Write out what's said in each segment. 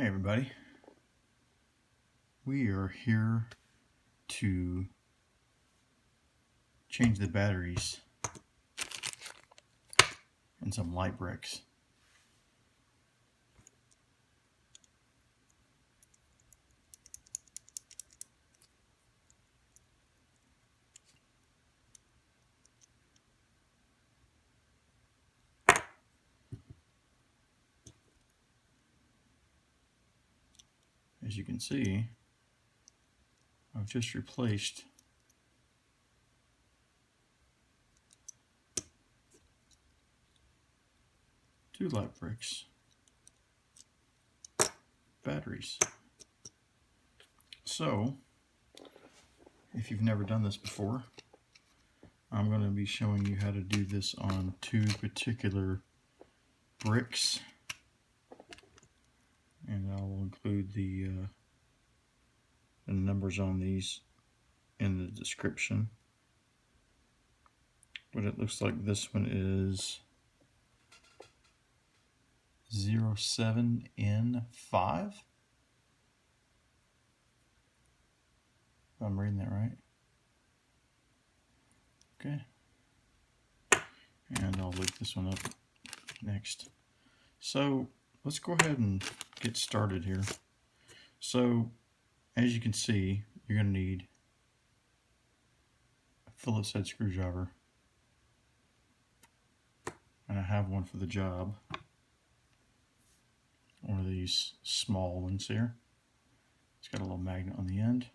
Hey everybody, we are here to change the batteries in some light bricks. As you can see, I've just replaced two light bricks batteries. So, if you've never done this before, I'm going to be showing you how to do this on two particular bricks, and I will include the numbers on these in the description. But it looks like this one is 07N5. If I'm reading that right. Okay. And I'll look this one up next. So let's go ahead and get started here. So as you can see, you're going to need a Phillips head screwdriver. And I have one for the job. One of these small ones here. It's got a little magnet on the end.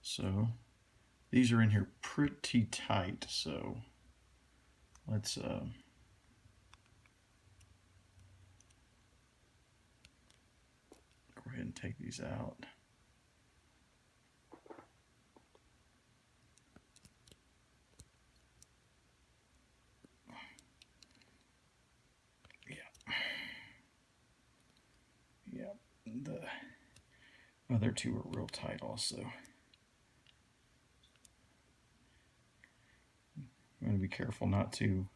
So these are in here pretty tight, so let's go ahead and take these out. Yeah, the other two are real tight also. I'm going to be careful not to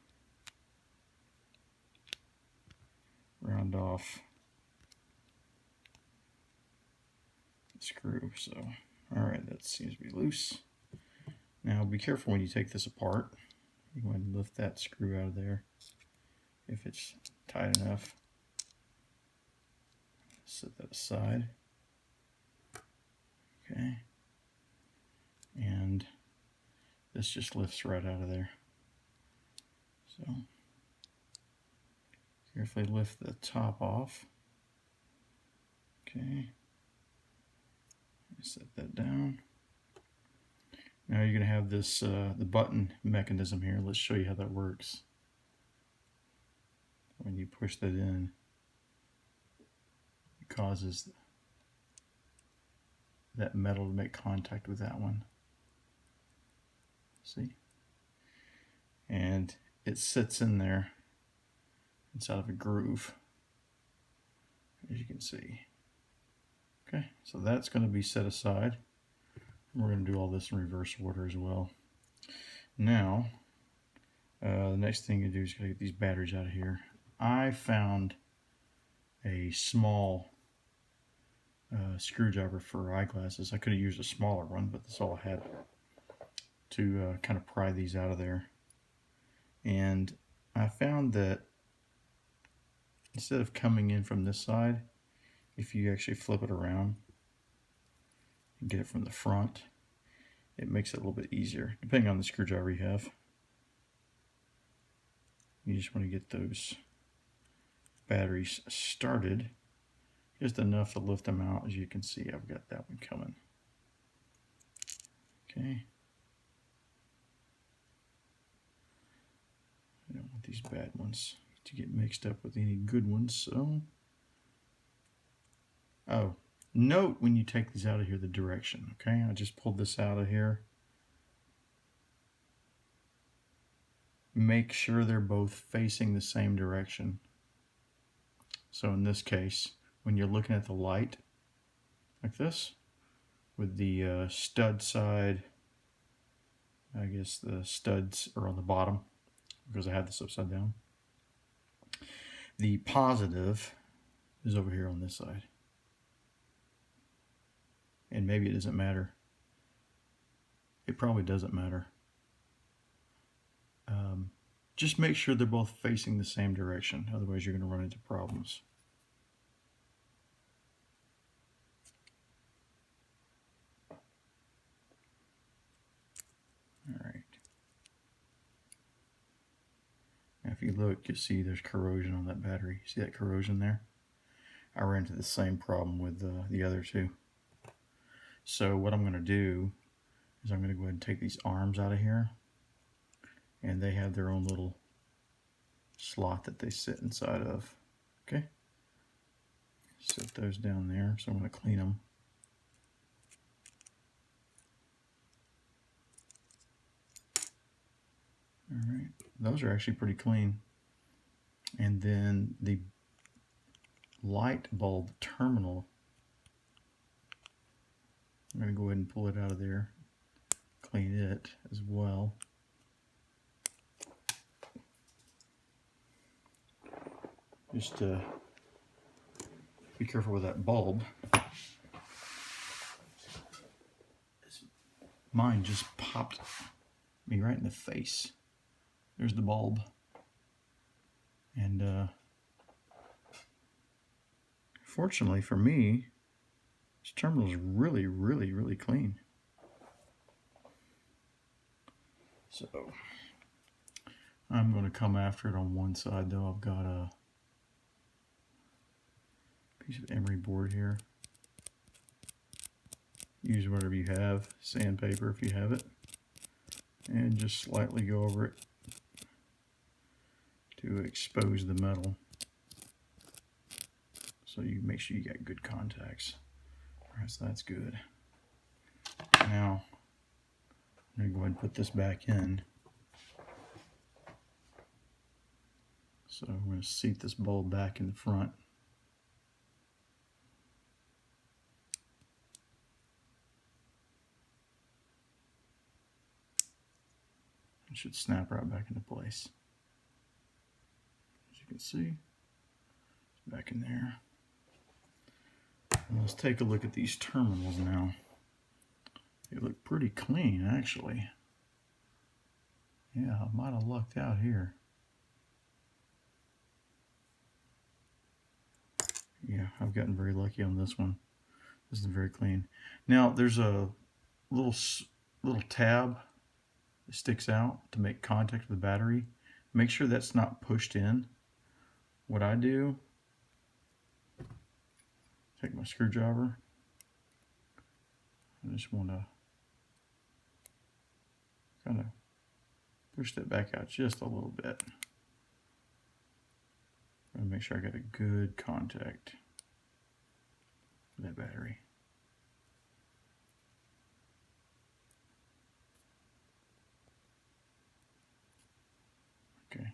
round off the screw. So, alright, that seems to be loose. Now be careful when you take this apart. You want to lift that screw out of there if it's tight enough. Set that aside. Okay. And this just lifts right out of there. So carefully lift the top off. Okay. Set that down. Now you're going to have this the button mechanism here. Let's show you how that works. When you push that in, it causes that metal to make contact with that one. See? And it sits in there inside of a groove, as you can see. Okay, so that's going to be set aside. We're going to do all this in reverse order as well. Now, the next thing you do is get these batteries out of here. I found a small screwdriver for eyeglasses. I could have used a smaller one, but that's all I had to kind of pry these out of there. And I found that instead of coming in from this side, if you actually flip it around and get it from the front, it makes it a little bit easier, depending on the screwdriver you have. You just want to get those batteries started, just enough to lift them out. As you can see, I've got that one coming. Okay. I don't want these bad ones to get mixed up with any good ones, so. Oh, note when you take these out of here the direction, okay? I just pulled this out of here. Make sure they're both facing the same direction. So in this case, when you're looking at the light, like this, with the stud side, I guess the studs are on the bottom, because I had this upside down. The positive is over here on this side. And maybe it doesn't matter. It probably doesn't matter. Just make sure they're both facing the same direction. Otherwise, you're going to run into problems. All right. Now, if you look, you'll see there's corrosion on that battery. See that corrosion there? I ran into the same problem with the other two. So what I'm going to do is I'm going to go ahead and take these arms out of here. And they have their own little slot that they sit inside of. Okay? Set those down there. So I'm going to clean them. All right. Those are actually pretty clean. And then the light bulb terminal, I'm going to go ahead and pull it out of there, clean it as well. Just be careful with that bulb. Mine just popped me right in the face. There's the bulb. And fortunately for me, this terminal is really, really, really clean. So I'm going to come after it on one side though. I've got a piece of emery board here. Use whatever you have, sandpaper if you have it, and just slightly go over it to expose the metal. So you make sure you got good contacts. Alright, so that's good. Now I'm going to go ahead and put this back in. So I'm going to seat this bulb back in the front. It should snap right back into place. As you can see, it's back in there. And let's take a look at these terminals now. They look pretty clean, actually. Yeah, I might have lucked out here. Yeah, I've gotten very lucky on this one. This is very clean. Now, there's a little tab that sticks out to make contact with the battery. Make sure that's not pushed in. What I do, take my screwdriver. I just want to kind of push that back out just a little bit. I'm going to make sure I got a good contact with that battery. Okay.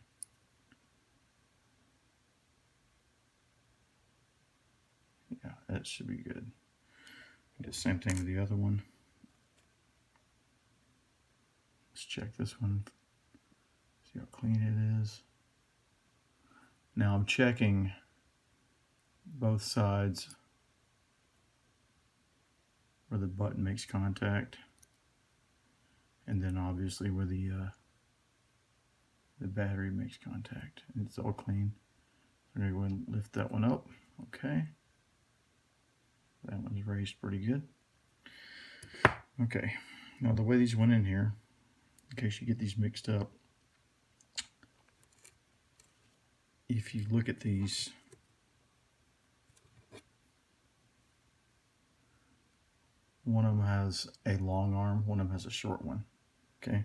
Yeah, that should be good. Do the same thing with the other one. Let's check this one. See how clean it is. Now I'm checking both sides where the button makes contact, and then obviously where the battery makes contact. And it's all clean. I'm going to go ahead and lift that one up. Okay. That one's raised pretty good. Okay. Now the way these went in here, in case you get these mixed up, if you look at these, one of them has a long arm, one of them has a short one. Okay.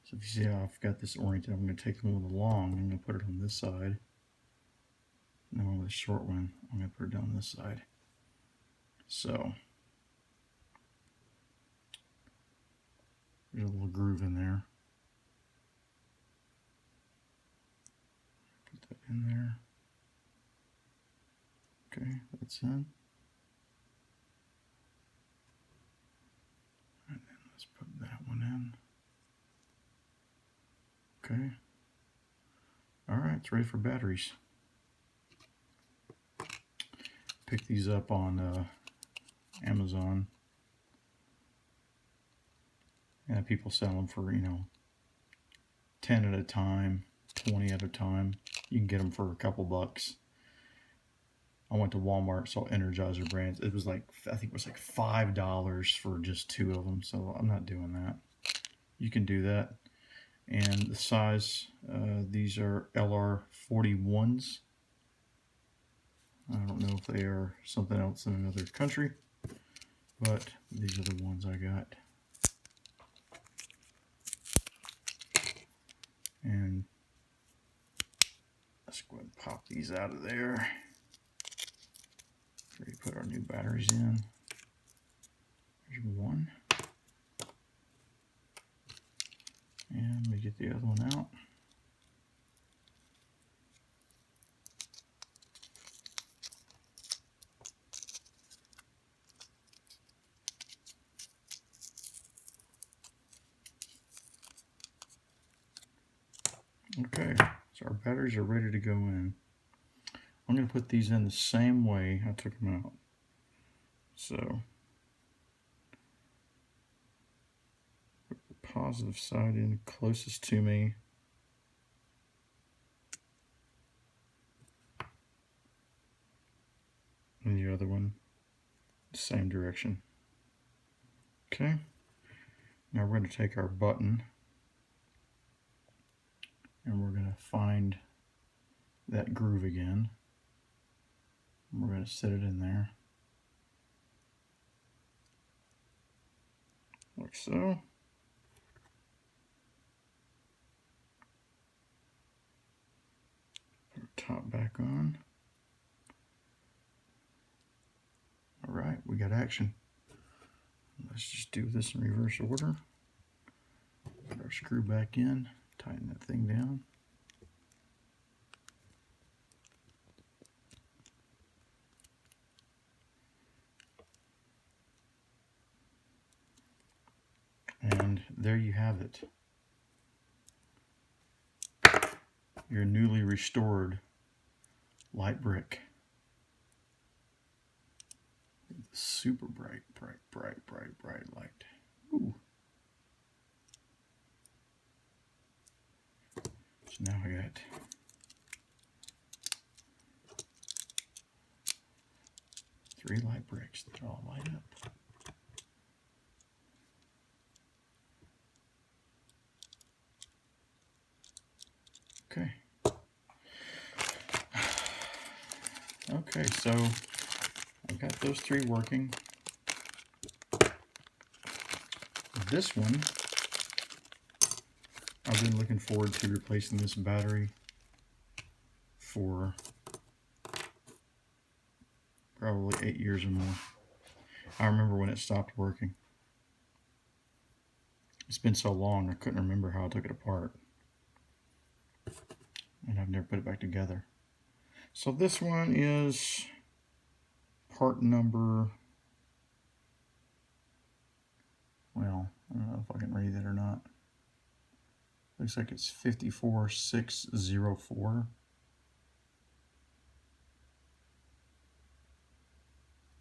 So if you see how I've got this oriented, I'm going to take the one with the long, I'm going to put it on this side. And the one with the short one, I'm going to put it down this side. So there's a little groove in there. Put that in there. Okay, that's in. And then let's put that one in. Okay. All right, it's ready for batteries. picked these up on Amazon, and people sell them for, 10 at a time, 20 at a time. You can get them for a couple bucks. I went to Walmart, saw Energizer brands. It was like, I think it was like $5 for just 2 of them. So I'm not doing that. You can do that. And the size, these are LR41s. I don't know if they are something else in another country, but these are the ones I got. And let's go ahead and pop these out of there. Ready to put our new batteries in. There's one. And let me get the other one out. Okay, so our batteries are ready to go in. I'm going to put these in the same way I took them out. So, put the positive side in closest to me. And the other one, the same direction. Okay, now we're going to take our button and we're going to find that groove again. And we're going to set it in there. Like so. Put our top back on. All right, we got action. Let's just do this in reverse order. Put our screw back in, tighten that thing down. And there you have it. Your newly restored light brick. Super bright light. Ooh. So now I got three light bricks that all light up. Okay. Okay, so I've got those three working. This one, I've been looking forward to replacing this battery for probably 8 years or more. I remember when it stopped working. It's been so long, I couldn't remember how I took it apart. And I've never put it back together. So this one is part number, well, I don't know if I can read it or not. Looks like it's 54604.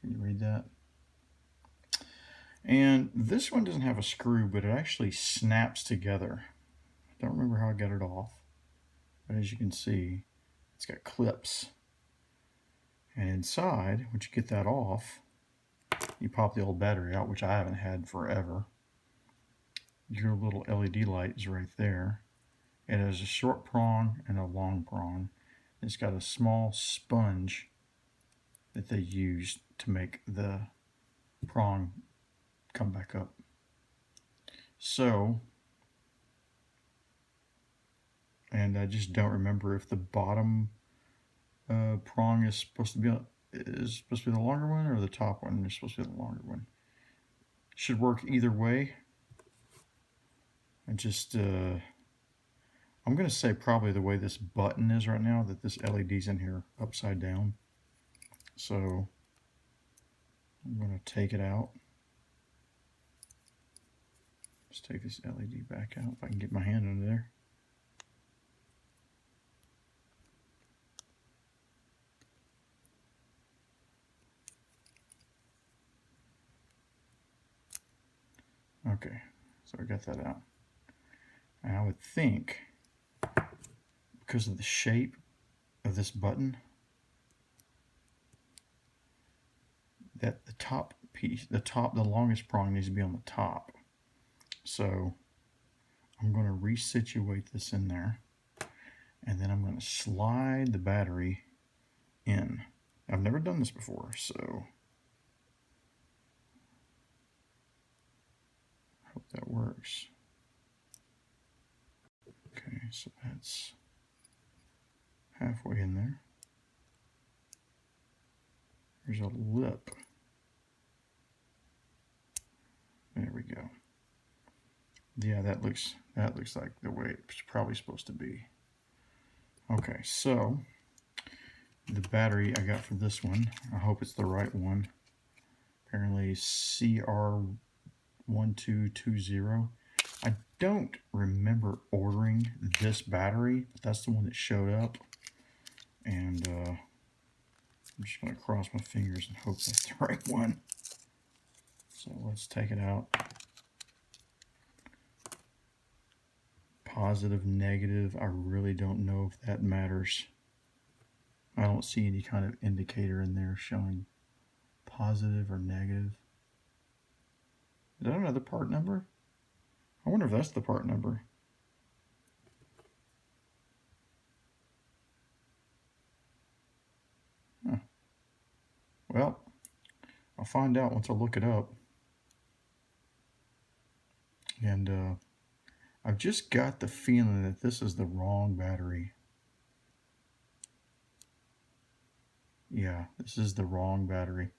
Can you read that? And this one doesn't have a screw, but it actually snaps together. I don't remember how I got it off, but as you can see, it's got clips. And inside, once you get that off, you pop the old battery out, which I haven't had forever. Your little LED light is right there. It has a short prong and a long prong. It's got a small sponge that they use to make the prong come back up. So, and I just don't remember if the bottom prong is supposed to be the longer one, or the top one is supposed to be the longer one. Should work either way. And just I'm going to say probably the way this button is right now, that this LED's in here upside down. So I'm going to take it out. Let's take this LED back out if I can get my hand under there. Okay, so I got that out. And I would think, because of the shape of this button, that the top piece, the longest prong needs to be on the top. So I'm going to resituate this in there, and then I'm going to slide the battery in. I've never done this before, so hope that works. Okay, so that's halfway in there. There's a lip. There we go. Yeah, that looks like the way it's probably supposed to be. Okay, so the battery I got for this one, I hope it's the right one. Apparently CR1220. I don't remember ordering this battery, but that's the one that showed up. And I'm just going to cross my fingers and hope that's the right one. So let's take it out. Positive, negative, I really don't know if that matters. I don't see any kind of indicator in there showing positive or negative. Is that another part number? I wonder if that's the part number. Huh. Well, I'll find out once I look it up. And I've just got the feeling that this is the wrong battery. Yeah, this is the wrong battery.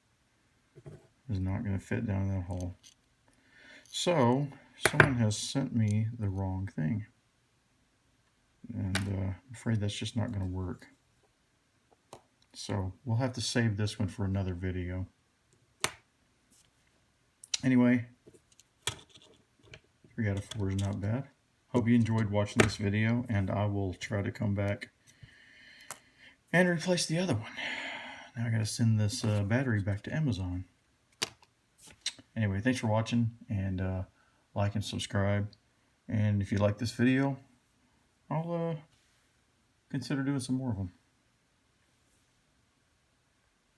It's not going to fit down that hole. So, someone has sent me the wrong thing. And I'm afraid that's just not going to work. So, we'll have to save this one for another video. Anyway, 3 out of 4 is not bad. Hope you enjoyed watching this video, and I will try to come back and replace the other one. Now I gotta send this battery back to Amazon. Anyway, thanks for watching, and like and subscribe. And if you like this video, I'll consider doing some more of them.